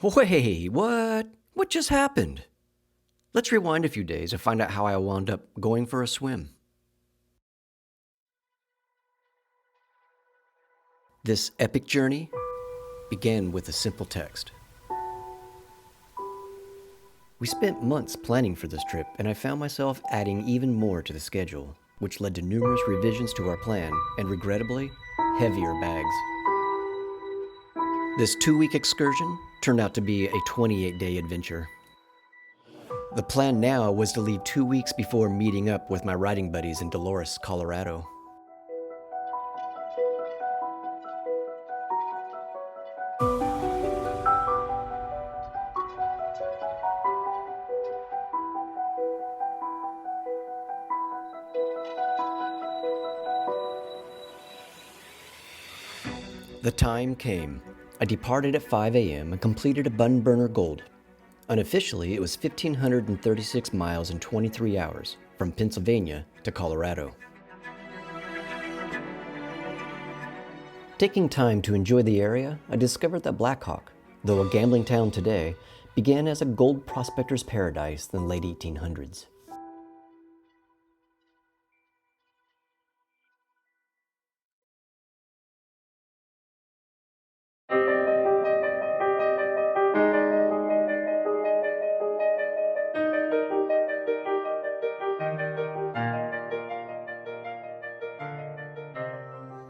Wait, what? What just happened? Let's rewind a few days to find out how I wound up going for a swim. This epic journey began with a simple text. We spent months planning for this trip, and I found myself adding even more to the schedule, which led to numerous revisions to our plan and, regrettably, heavier bags. This 2-week excursion turned out to be a 28-day adventure. The plan now was to leave 2 weeks before meeting up with my riding buddies in Dolores, Colorado. The time came. I departed at 5 a.m. and completed a Bun Burner Gold. Unofficially, it was 1,536 miles in 23 hours from Pennsylvania to Colorado. Taking time to enjoy the area, I discovered that Blackhawk, though a gambling town today, began as a gold prospector's paradise in the late 1800s.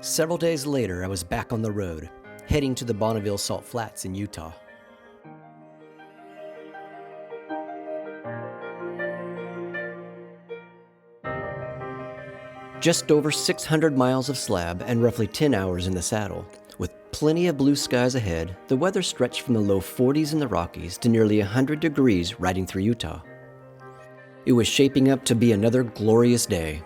Several days later, I was back on the road, heading to the Bonneville Salt Flats in Utah. Just over 600 miles of slab and roughly 10 hours in the saddle. With plenty of blue skies ahead, the weather stretched from the low 40s in the Rockies to nearly 100 degrees riding through Utah. It was shaping up to be another glorious day.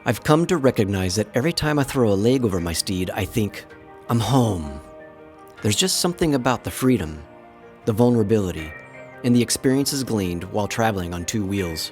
I've come to recognize that every time I throw a leg over my steed, I think, I'm home. There's just something about the freedom, the vulnerability, and the experiences gleaned while traveling on 2 wheels.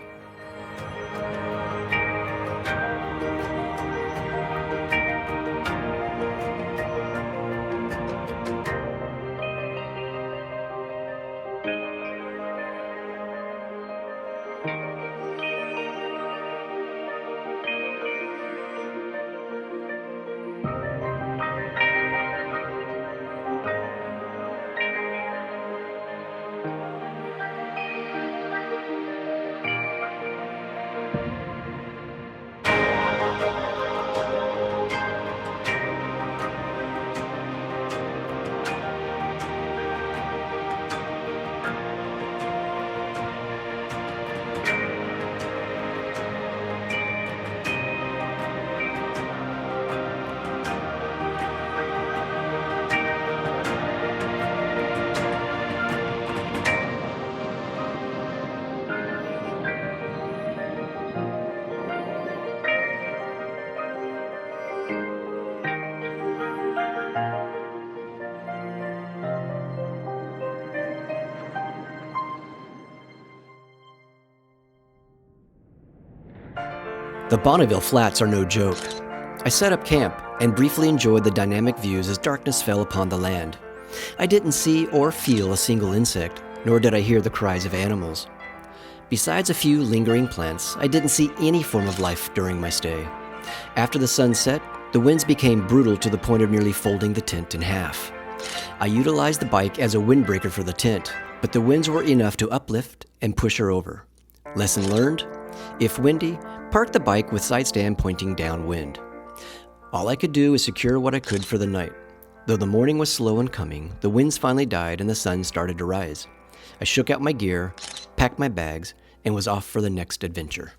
The Bonneville Flats are no joke. I set up camp and briefly enjoyed the dynamic views as darkness fell upon the land. I didn't see or feel a single insect, nor did I hear the cries of animals. Besides a few lingering plants, I didn't see any form of life during my stay. After the sun set, the winds became brutal to the point of nearly folding the tent in half. I utilized the bike as a windbreaker for the tent, but the winds were enough to uplift and push her over. Lesson learned: if windy, park the bike with side stand pointing downwind. All I could do was secure what I could for the night. Though the morning was slow in coming, the winds finally died and the sun started to rise. I shook out my gear, packed my bags, and was off for the next adventure.